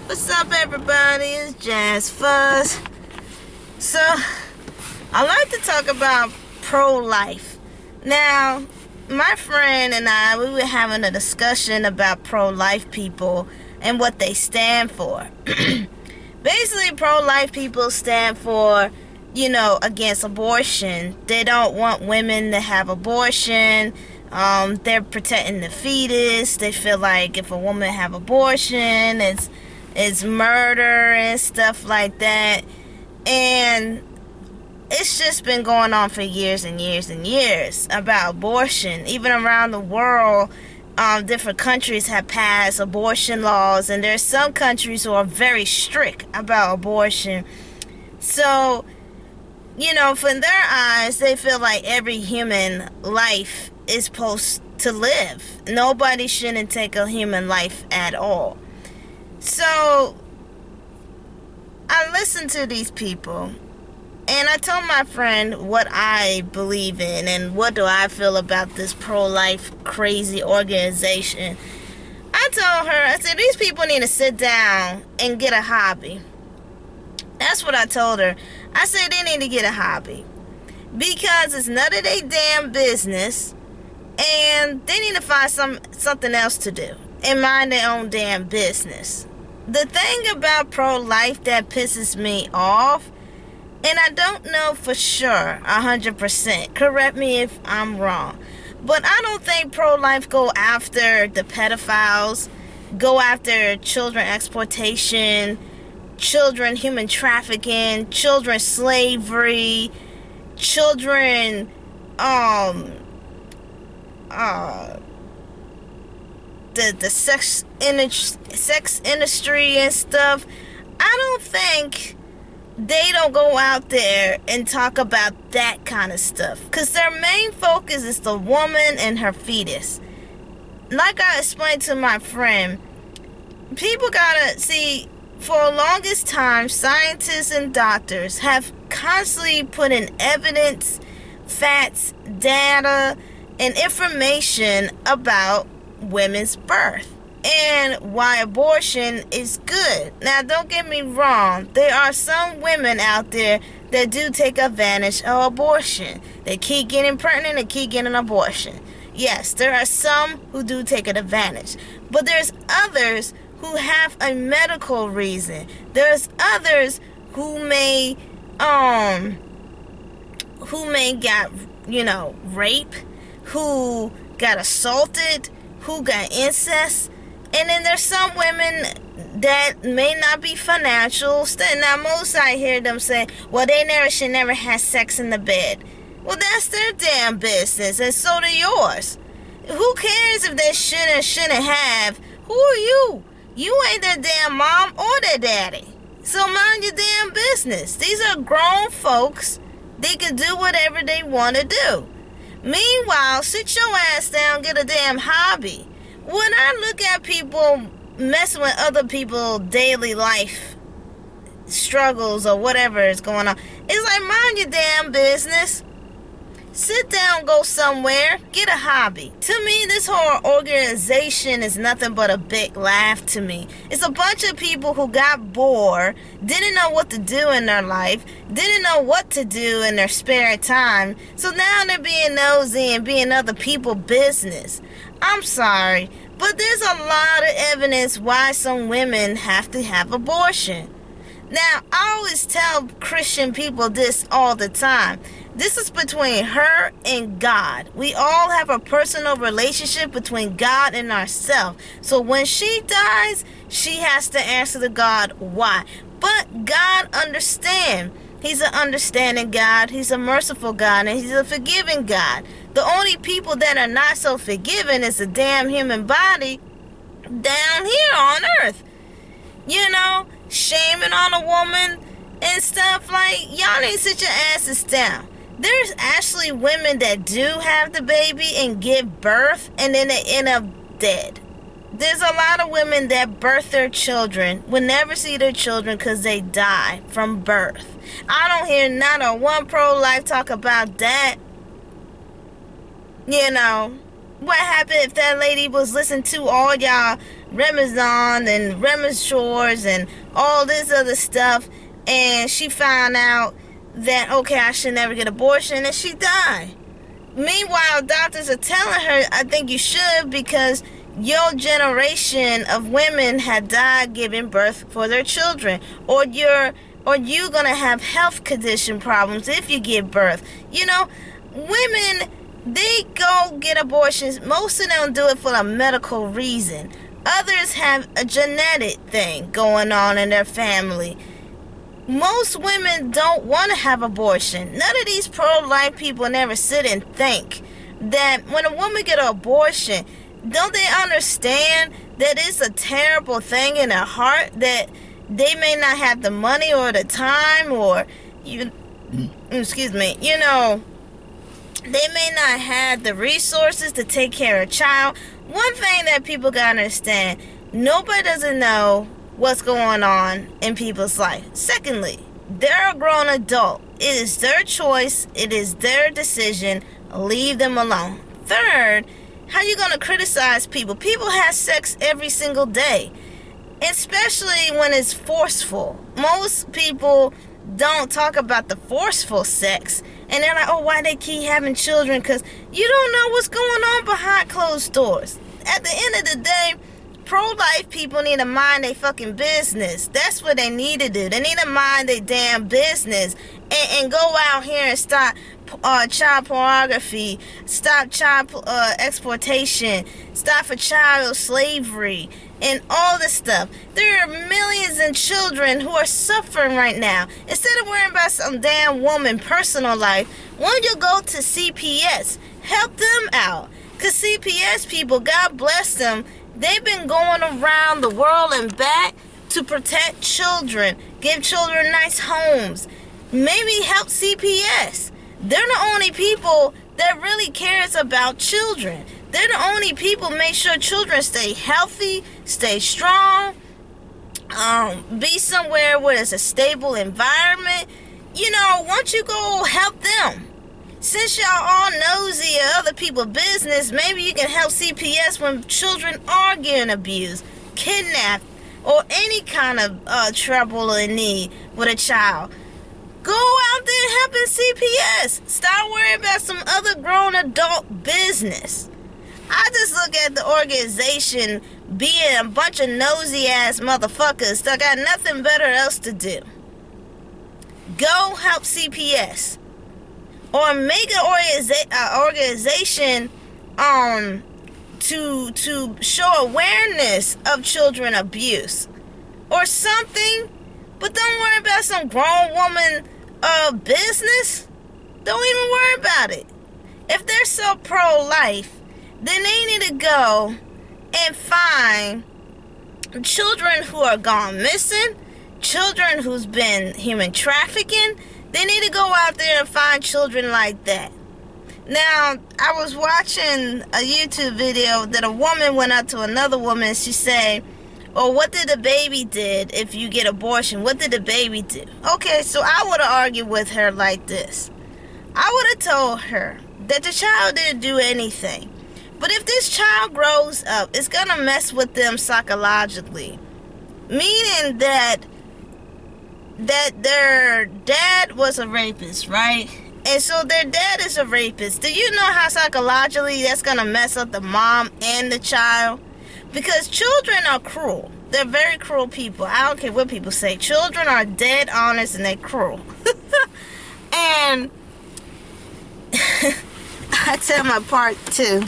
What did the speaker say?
What's up, everybody? It's Jazz Fuzz. So, I like to talk about pro-life. Now, my friend and I, we were having a discussion about pro-life people and what they stand for. Basically, pro-life people stand for, against abortion. They don't want women to have abortion. They're protecting the fetus. They feel like if a woman have abortion, it's murder and stuff like that. And it's just been going on for years and years and years about abortion. Even around the world, different countries have passed abortion laws, and there's some countries who are very strict about abortion. So, from their eyes, they feel like every human life is supposed to live. Nobody shouldn't take a human life at all. So, I listened to these people, and I told my friend what I believe in and what do I feel about this pro-life crazy organization. I told her, I said, these people need to sit down and get a hobby. That's what I told her. I said they need to get a hobby, because it's none of their damn business, and they need to find something else to do and mind their own damn business. The thing about pro-life that pisses me off, and I don't know for sure 100%, correct me if I'm wrong, but I don't think pro-life go after the pedophiles, go after children exploitation, children human trafficking, children slavery, children the sex industry and stuff. I don't think they don't go out there and talk about that kind of stuff, because their main focus is the woman and her fetus. Like I explained to my friend, people gotta see, for the longest time, scientists and doctors have constantly put in evidence, facts, data, and information about women's birth and why abortion is good. Now, don't get me wrong, there are some women out there that do take advantage of abortion. They keep getting pregnant and keep getting abortion. Yes, there are some who do take an advantage, but there's others who have a medical reason. There's others who may got rape, who got assaulted, who got incest, and then there's some women that may not be financial. Now, most I hear them say, well, they should never have sex in the bed. Well, that's their damn business, and so do yours. Who cares if they should and shouldn't have? Who are you? You ain't their damn mom or their daddy. So mind your damn business. These are grown folks. They can do whatever they want to do. Meanwhile, sit your ass down, get a damn hobby. When I look at people messing with other people's daily life struggles or whatever is going on, it's like, mind your damn business. Sit down, go somewhere, get a hobby. To me, this whole organization is nothing but a big laugh to me. It's a bunch of people who got bored, didn't know what to do in their life, didn't know what to do in their spare time, so now they're being nosy and being other people's business. I'm sorry, but there's a lot of evidence why some women have to have abortion. Now, I always tell Christian people this all the time. This is between her and God. We all have a personal relationship between God and ourselves. So when she dies, she has to answer to God why. But God understands. He's an understanding God. He's a merciful God. And He's a forgiving God. The only people that are not so forgiving is the damn human body down here on earth. Shaming on a woman and stuff. Like, y'all need to sit your asses down. There's actually women that do have the baby and give birth, and then they end up dead. There's a lot of women that birth their children, will never see their children because they die from birth. I don't hear not a one pro-life talk about that. What happened if that lady was listening to all y'all Remazon and Remashores and all this other stuff, and she found out that, okay, I should never get an abortion, and she died. Meanwhile, doctors are telling her, I think you should, because your generation of women had died giving birth for their children, or you're gonna have health condition problems if you give birth. You know, women, they go get abortions. Most of them do it for a medical reason. Others have a genetic thing going on in their family. Most women don't want to have abortion. None of these pro-life people never sit and think that when a woman get an abortion, don't they understand that it's a terrible thing in their heart, that they may not have the money or the time, or even, excuse me, you know, they may not have the resources to take care of a child. One thing that people gotta understand, nobody doesn't know what's going on in people's life. Secondly, they're a grown adult. It is their choice. It is their decision. Leave them alone. Third, how you gonna criticize people? People have sex every single day, especially when it's forceful. Most people don't talk about the forceful sex, and they're like, oh, why they keep having children? Because you don't know what's going on behind closed doors. At the end of the day, pro-life people need to mind their fucking business. That's what they need to do. They need to mind their damn business and go out here and stop child pornography, stop child exploitation, stop for child slavery, and all this stuff. There are millions of children who are suffering right now. Instead of worrying about some damn woman personal life, why don't you go to CPS? Help them out. Because CPS people, God bless them, they've been going around the world and back to protect children, give children nice homes. Maybe help CPS. They're the only people that really cares about children. They're the only people make sure children stay healthy, stay strong, be somewhere where there's a stable environment. You know, why don't you go help them? Since y'all all nosy at other people's business, maybe you can help CPS when children are getting abused, kidnapped, or any kind of trouble or need with a child. Go out there and help in CPS. Stop worrying about some other grown adult business. I just look at the organization being a bunch of nosy ass motherfuckers that got nothing better else to do. Go help CPS. Or make an organization to show awareness of children abuse or something. But don't worry about some grown woman business. Don't even worry about it. If they're so pro-life, then they need to go and find children who are gone missing, children who's been human trafficking. They need to go out there and find children like that. Now, I was watching a YouTube video that a woman went up to another woman. She said, oh, what did the baby did if you get abortion? What did the baby do? Okay, so I would have argued with her like this. I would have told her that the child didn't do anything. But if this child grows up, it's going to mess with them psychologically. Meaning that their dad was a rapist, right? And so their dad is a rapist. Do you know how psychologically that's going to mess up the mom and the child? Because children are cruel. They're very cruel people. I don't care what people say. Children are dead honest and they're cruel. And I tell my part too.